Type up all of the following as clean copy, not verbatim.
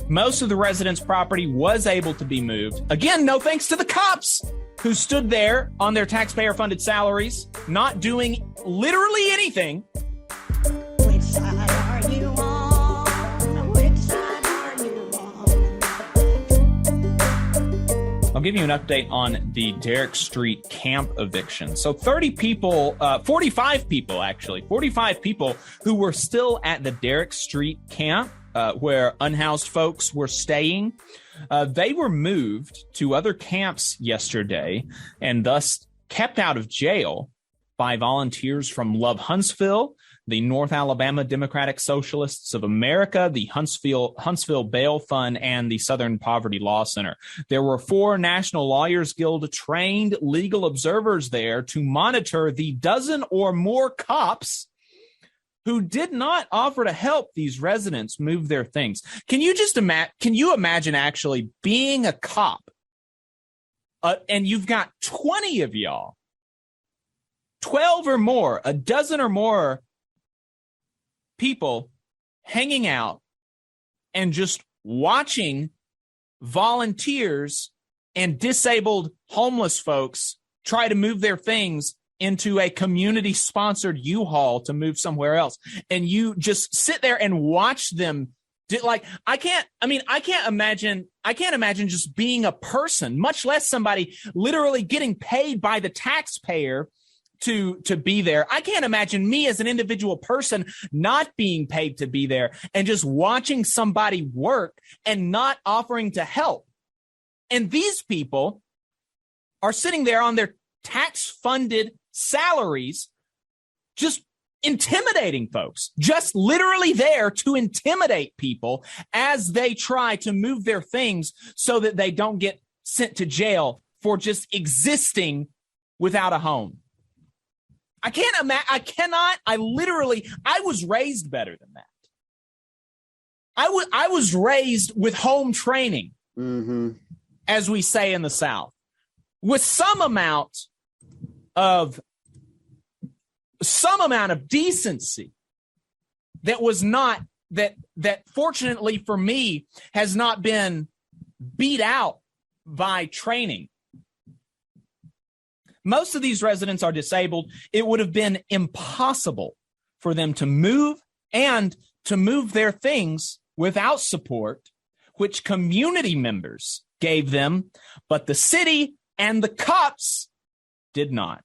Most of the residents' property was able to be moved. Again, no thanks to the cops who stood there on their taxpayer-funded salaries, not doing literally anything. Which side are you on? Which side are you on? I'll give you an update on the Derrick Street camp eviction. So 45 people who were still at the Derrick Street camp where unhoused folks were staying. They were moved to other camps yesterday and thus kept out of jail by volunteers from Love Huntsville, the North Alabama Democratic Socialists of America, the Huntsville Bail Fund, and the Southern Poverty Law Center. There were 4 National Lawyers Guild trained legal observers there to monitor the dozen or more cops who did not offer to help these residents move their things. Can you imagine actually being a cop and you've got 20 of y'all, 12 or more, a dozen or more people hanging out and just watching volunteers and disabled homeless folks try to move their things into a community-sponsored U-Haul to move somewhere else. And you just sit there and watch them. I can't imagine just being a person, much less somebody literally getting paid by the taxpayer to be there. I can't imagine me as an individual person not being paid to be there and just watching somebody work and not offering to help. And these people are sitting there on their tax-funded salaries, just intimidating folks, just literally there to intimidate people as they try to move their things so that they don't get sent to jail for just existing without a home. I was raised better than that. I was raised with home training, as we say in the South, with some amount of decency that fortunately for me has not been beat out by training. Most of these residents are disabled. It would have been impossible for them to move and to move their things without support, which community members gave them, but the city and the cops did not.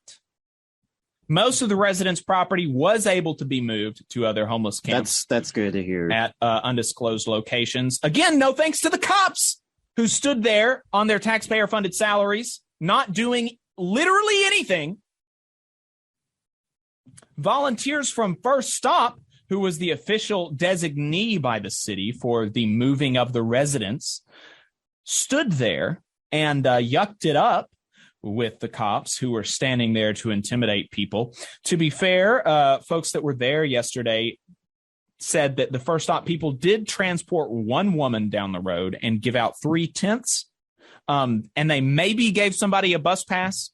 Most of the residents' property was able to be moved to other homeless camps. That's good to hear. At undisclosed locations. Again, no thanks to the cops who stood there on their taxpayer-funded salaries, not doing literally anything. Volunteers from First Stop, who was the official designee by the city for the moving of the residents, stood there and yucked it up with the cops who were standing there to intimidate people. To be fair, folks that were there yesterday said that the First Stop people did transport one woman down the road and give out 3 tents. And they maybe gave somebody a bus pass,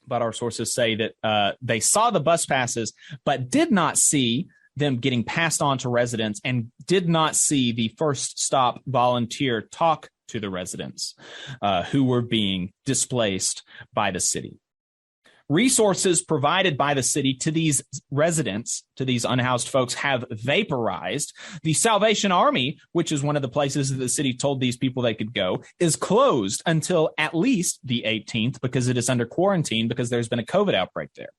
but our sources say that they saw the bus passes, but did not see them getting passed on to residents and did not see the First Stop volunteer talk to the residents who were being displaced by the city. Resources provided by the city to these residents, to these unhoused folks, have vaporized. The Salvation Army, which is one of the places that the city told these people they could go, is closed until at least the 18th because it is under quarantine because there's been a COVID outbreak there.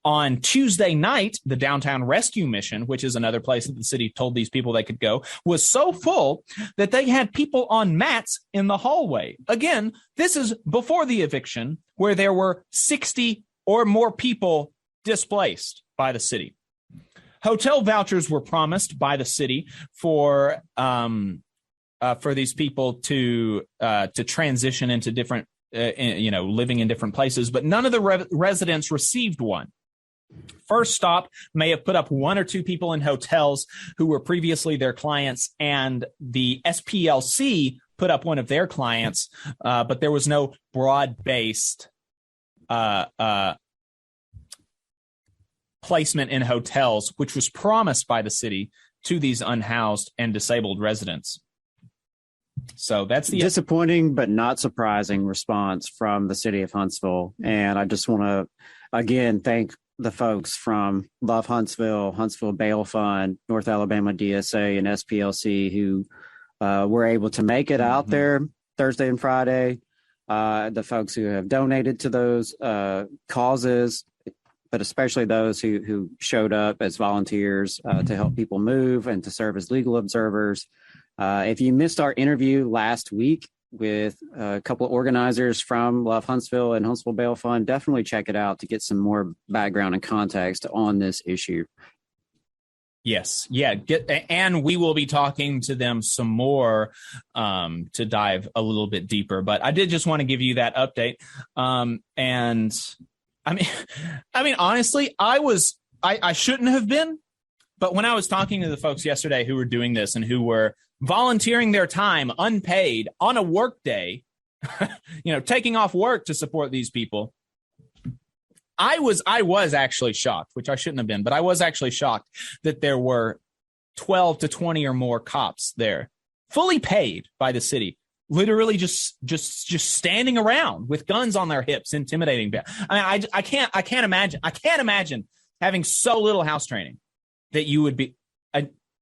On Tuesday night, the Downtown Rescue Mission, which is another place that the city told these people they could go, was so full that they had people on mats in the hallway. Again, this is before the eviction, where there were 60 or more people displaced by the city. Hotel vouchers were promised by the city for these people to transition into different, living in different places, but none of the residents received one. First Stop may have put up 1 or 2 people in hotels who were previously their clients, and the SPLC put up one of their clients, but there was no broad-based placement in hotels, which was promised by the city to these unhoused and disabled residents. So that's the disappointing but not surprising response from the city of Huntsville. And I just want to, again, thank the folks from Love Huntsville, Huntsville Bail Fund, North Alabama DSA, and SPLC who were able to make it out there Thursday and Friday. The folks who have donated to those causes, but especially those who showed up as volunteers to help people move and to serve as legal observers. If you missed our interview last week with a couple of organizers from Love Huntsville and Huntsville Bail Fund, definitely check it out to get some more background and context on this issue. Yes. Yeah. And we will be talking to them some more to dive a little bit deeper. But I did just want to give you that update. And I mean, honestly, I shouldn't have been. But when I was talking to the folks yesterday who were doing this and who were volunteering their time unpaid on a work day, taking off work to support these people, I was actually shocked, which I shouldn't have been, but I was actually shocked that there were 12 to 20 or more cops there, fully paid by the city, literally just standing around with guns on their hips, intimidating them. I mean, I can't imagine having so little house training that you would be.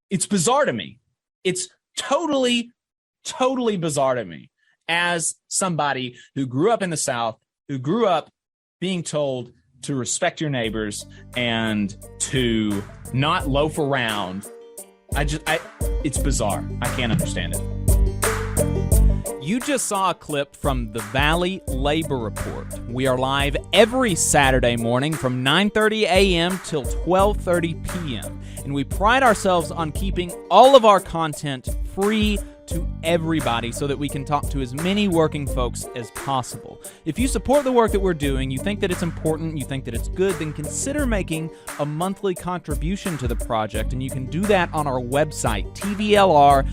It's bizarre to me. It's totally bizarre to me as somebody who grew up in the South, who grew up being told to respect your neighbors and to not loaf around. It's bizarre. I can't understand it. You just saw a clip from the Valley Labor Report. We are live every Saturday morning from 9:30 a.m. till 12:30 p.m. And we pride ourselves on keeping all of our content free to everybody so that we can talk to as many working folks as possible. If you support the work that we're doing, you think that it's important, you think that it's good, then consider making a monthly contribution to the project, and you can do that on our website, tvlr.fm.